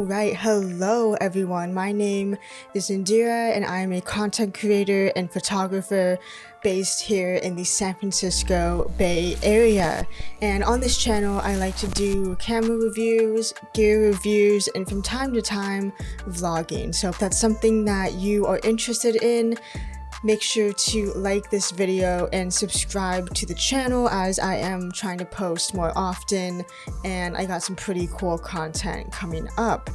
Alright, hello everyone. My name is Indira and I am a content creator and photographer based here in the San Francisco Bay Area. And on this channel, I like to do camera reviews, gear reviews, and from time to time, vlogging. So if that's something that you are interested in, make sure to like this video and subscribe to the channel, as I am trying to post more often and I got some pretty cool content coming up.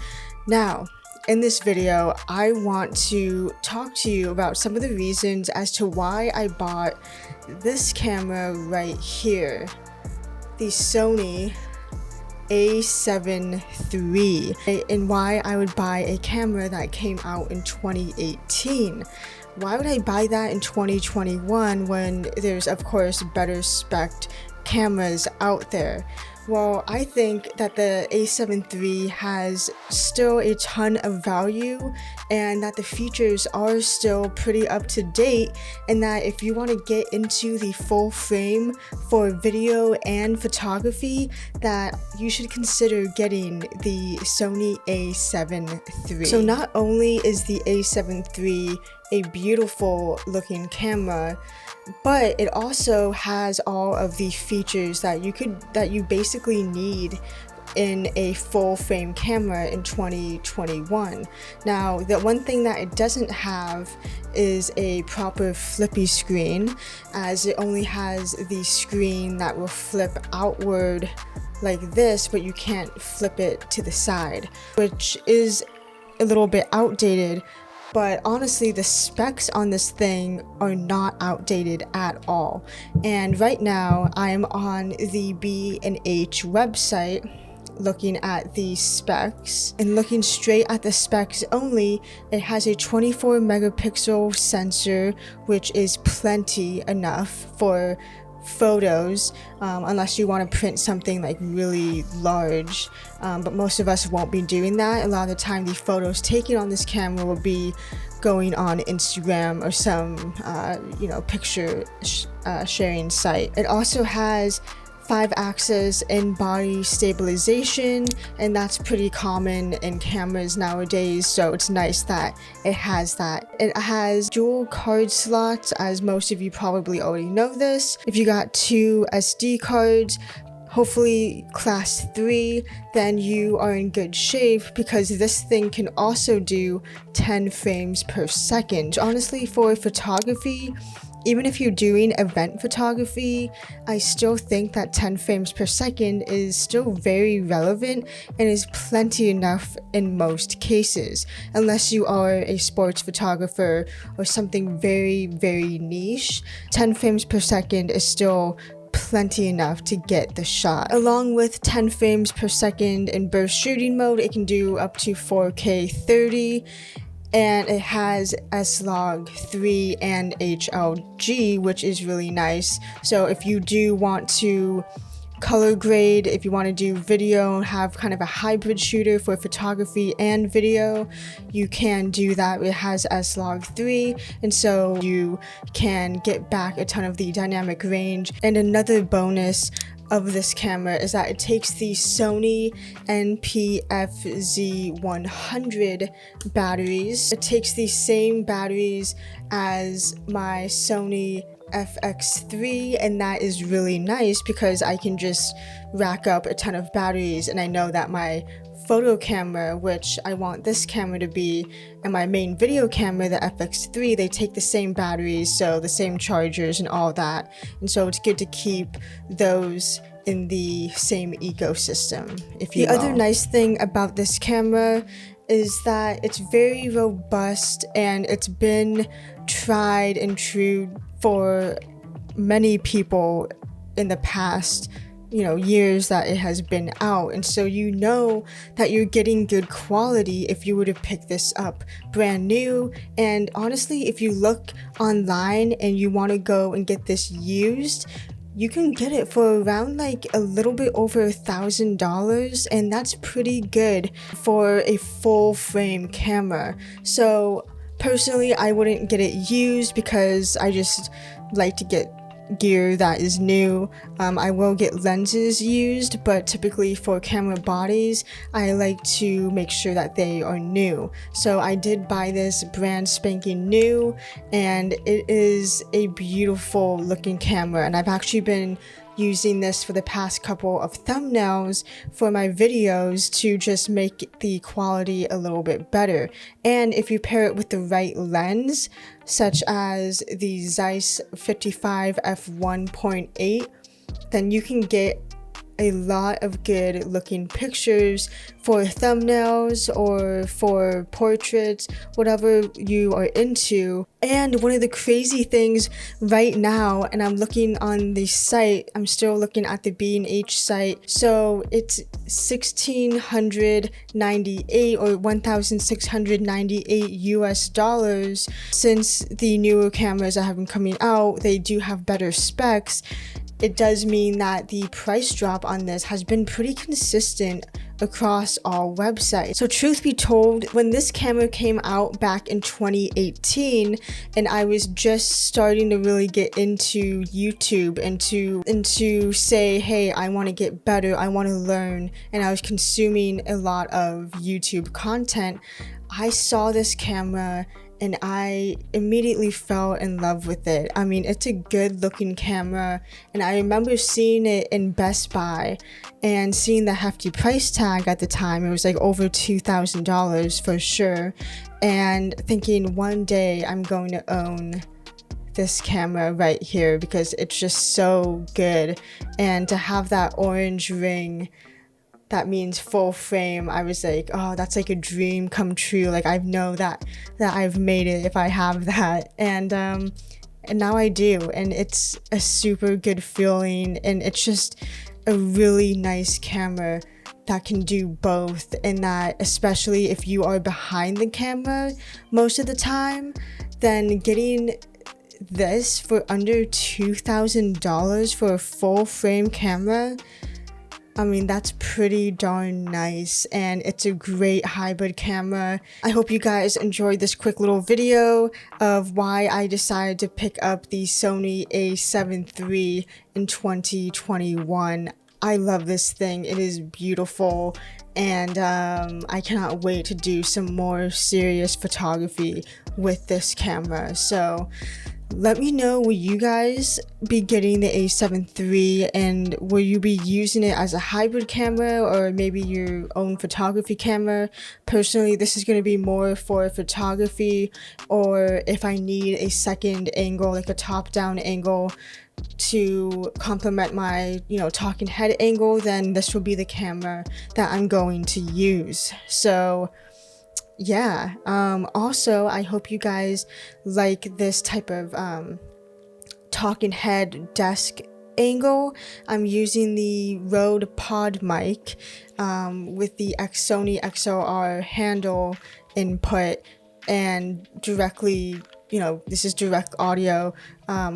Now, in this video, I want to talk to you about some of the reasons as to why I bought this camera right here, the Sony a7 III, and why I would buy a camera that came out in 2018. Why would I buy that in 2021 when there's of course better spec cameras out there? Well, I think that the a7 III has still a ton of value and that the features are still pretty up to date, and that if you want to get into the full frame for video and photography, that you should consider getting the Sony a7 III. So not only is the a7 III a beautiful looking camera, but it also has all of the features that you basically need in a full frame camera in 2021. Now, the one thing that it doesn't have is a proper flippy screen, as it only has the screen that will flip outward like this, but you can't flip it to the side, which is a little bit outdated. But honestly, the specs on this thing are not outdated at all. And right now, I'm on the B&H website looking at the specs, and looking straight at the specs only, it has a 24 megapixel sensor, which is plenty enough for photos, unless you want to print something like really large, but most of us won't be doing that. A lot of the time the photos taken on this camera will be going on Instagram or some picture sharing site. It also has 5-axis in-body stabilization, and that's pretty common in cameras nowadays, so it's nice that it has that. It has dual card slots, as most of you probably already know this. If you got 2 SD cards, hopefully class 3, then you are in good shape, because this thing can also do 10 frames per second. Honestly, for photography, even if you're doing event photography, I still think that 10 frames per second is still very relevant and is plenty enough in most cases, unless you are a sports photographer or something very, very niche. 10 frames per second is still plenty enough to get the shot. Along with 10 frames per second in burst shooting mode, it can do up to 4K 30, and it has S-Log3 and HLG, which is really nice. So if you do want to color grade, if you want to do video, have kind of a hybrid shooter for photography and video, you can do that. It has S-Log3, and so you can get back a ton of the dynamic range. And another bonus of this camera is that it takes the Sony NPFZ100 batteries. It takes the same batteries as my Sony FX3, and that is really nice because I can just rack up a ton of batteries, and I know that my photo camera, which I want this camera to be, and my main video camera, the FX3, they take the same batteries, so the same chargers and all that, and so it's good to keep those in the same ecosystem, if you will. The other nice thing about this camera is that it's very robust, and it's been tried and true for many people in the past years that it has been out, and so you know that you're getting good quality if you were to pick this up brand new. And honestly, if you look online and you want to go and get this used, you can get it for around like a little bit over $1,000, and that's pretty good for a full frame camera. So personally, I wouldn't get it used because I just like to get gear that is new. I will get lenses used, but typically for camera bodies, I like to make sure that they are new. So I did buy this brand spanking new, and it is a beautiful looking camera, and I've actually been using this for the past couple of thumbnails for my videos to just make the quality a little bit better. And if you pair it with the right lens, such as the Zeiss 55 f1.8, then you can get a lot of good looking pictures for thumbnails or for portraits, whatever you are into. And one of the crazy things right now, and I'm looking on the site, I'm still looking at the B&H site, so it's $1,698 or $1,698 US dollars. Since the newer cameras that have been coming out, they do have better specs. It does mean that the price drop on this has been pretty consistent across all websites. So truth be told, when this camera came out back in 2018 and I was just starting to really get into YouTube and to say, hey, I want to get better, I want to learn, and I was consuming a lot of YouTube content, I saw this camera and I immediately fell in love with it. I mean, it's a good looking camera, and I remember seeing it in Best Buy and seeing the hefty price tag at the time. It was like over $2,000 for sure, and thinking one day I'm going to own this camera right here because it's just so good. And to have that orange ring, that means full frame, I was like, oh, that's like a dream come true. Like, I know that I've made it if I have that. And now I do, and it's a super good feeling, and it's just a really nice camera that can do both. And that, especially if you are behind the camera most of the time, then getting this for under $2,000 for a full frame camera, I mean, that's pretty darn nice, and it's a great hybrid camera. I hope you guys enjoyed this quick little video of why I decided to pick up the Sony a7 III in 2021. I love this thing. It is beautiful, and I cannot wait to do some more serious photography with this camera. So let me know, will you guys be getting the a7 III, and will you be using it as a hybrid camera or maybe your own photography camera? Personally, this is going to be more for photography, or if I need a second angle, like a top-down angle to complement my, talking head angle, then this will be the camera that I'm going to use. So yeah, also I hope you guys like this type of talking head desk angle. I'm using the Rode Pod mic with the Sony XLR handle input, and directly, this is direct audio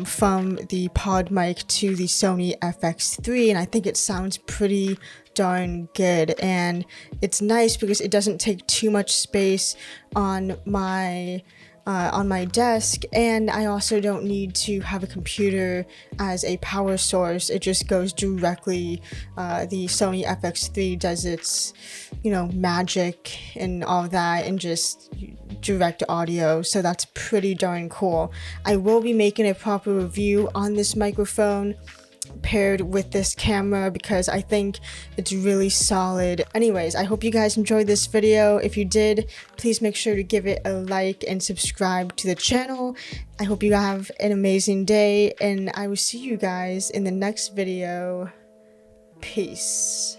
from the pod mic to the Sony FX3, and I think it sounds pretty darn good. And it's nice because it doesn't take too much space on my desk, and I also don't need to have a computer as a power source. It just goes directly, the Sony FX3 does its magic and all that, and just direct audio, so that's pretty darn cool. I will be making a proper review on this microphone paired with this camera because I think it's really solid. Anyways, I hope you guys enjoyed this video. If you did, please make sure to give it a like and subscribe to the channel. I hope you have an amazing day, and I will see you guys in the next video. Peace.